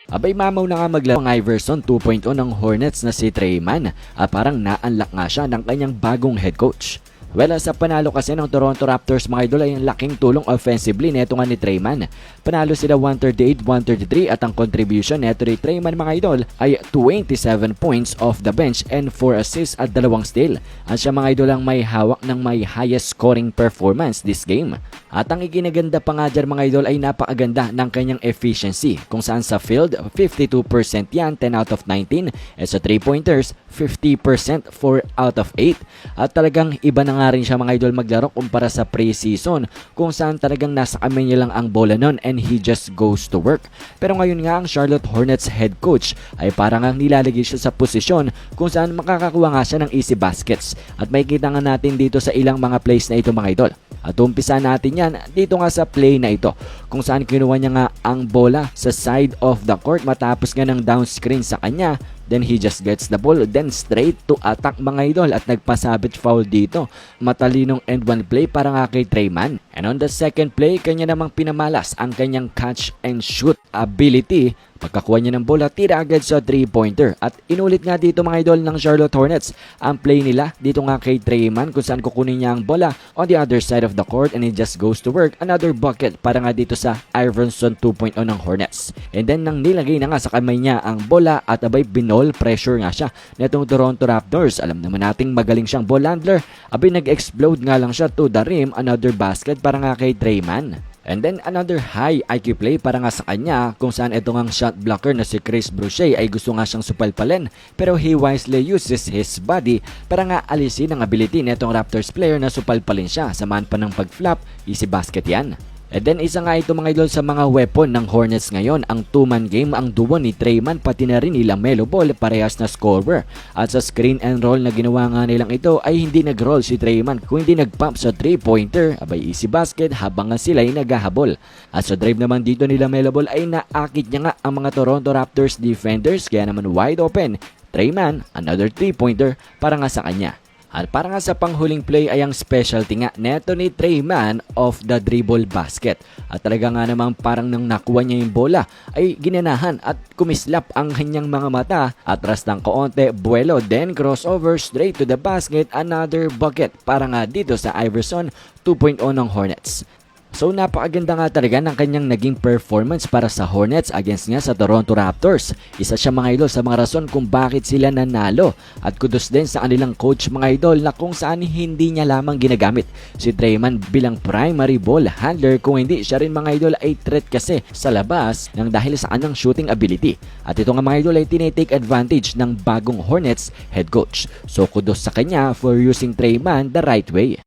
Abay mamaw na nga maglaro ang Iverson 2.0 ng Hornets na si Tre Mann at parang na-unlock nga siya ng kanyang bagong head coach. Well, sa panalo kasi ng Toronto Raptors mga idol ay ang laking tulong offensively neto nga ni Tre Mann. Panalo sila 138-133 at ang contribution neto ni Tre Mann mga idol ay 27 points off the bench and 4 assists at 2 steal. At siya mga idol ang may hawak ng may highest scoring performance this game. At ang iginaganda pa nga dyan mga idol ay napakaganda ng kanyang efficiency kung saan sa field 52% yan, 10 out of 19 at sa 3-pointers 50%, 4 out of 8. At talagang iba na nga rin siya mga idol maglaro kumpara sa pre-season kung saan talagang nasa kamay niya lang ang bola nun and he just goes to work. Pero ngayon nga ang Charlotte Hornets head coach ay parang ang nilalagay siya sa posisyon kung saan makakakuha nga siya ng easy baskets. At makikita nga natin dito sa ilang mga plays na ito mga idol. At umpisa natin yan dito nga sa play na ito kung saan kinuha niya nga ang bola sa side of the court matapos nga ng down screen sa kanya. Then he just gets the ball, then straight to attack mga idol at nagpasabit foul dito. Matalinong end one play para nga kay Tre Mann. And on the second play, kanya namang pinamalas ang kanyang catch and shoot ability. Pagkakuha niya ng bola, tira agad sa 3-pointer. At inulit nga dito mga idol ng Charlotte Hornets ang play nila dito nga kay Tre Mann kung saan kukunin niya ang bola on the other side of the court and he just goes to work. Another bucket para nga dito sa Iverson 2.0 ng Hornets. And then nang nilagay na nga sa kamay niya ang bola at abay binol pressure nga siya netong Toronto Raptors. Alam naman nating magaling siyang ball handler. Abay nag-explode nga lang siya to the rim. Another basket para nga kay Tre Mann. And then another high IQ play para nga sa kanya kung saan ito ngang shot blocker na si Chris Boucher ay gusto nga siyang supalpalin pero he wisely uses his body para nga alisin ang ability netong Raptors player na supalpalin siya. Samahan pa ng pag-flop, easy basket yan. And then isa nga ito mga idol sa mga weapon ng Hornets ngayon, ang two-man game, ang duo ni Tre Mann pati na rin ni LaMelo Ball, parehas na scorer. At sa screen and roll na ginawa nga nilang ito ay hindi nag-roll si Tre Mann kung hindi nag-pump sa 3-pointer, abay easy basket habang nga sila ay naghahabol. At sa drive naman dito ni LaMelo Ball ay naakit niya nga ang mga Toronto Raptors defenders kaya naman wide open. Tre Mann, another 3-pointer para nga sa kanya. At para nga sa panghuling play ay ang specialty nga neto ni Tre Mann of the dribble basket. At talaga nga namang parang nang nakuha niya yung bola ay ginanahan at kumislap ang kanyang mga mata. Atras ng kaonte, buwelo, then crossover straight to the basket, another bucket para nga dito sa Iverson 2.0 ng Hornets. So napakaganda nga talaga ng kanyang naging performance para sa Hornets against nga sa Toronto Raptors. Isa siya mga idol sa mga rason kung bakit sila nanalo. At kudos din sa kanilang coach mga idol na kung saan hindi niya lamang ginagamit si Tre Mann bilang primary ball handler, kung hindi siya rin mga idol ay threat kasi sa labas ng dahil sa kanyang shooting ability. At ito nga mga idol ay tinitake advantage ng bagong Hornets head coach. So kudos sa kanya for using Tre Mann the right way.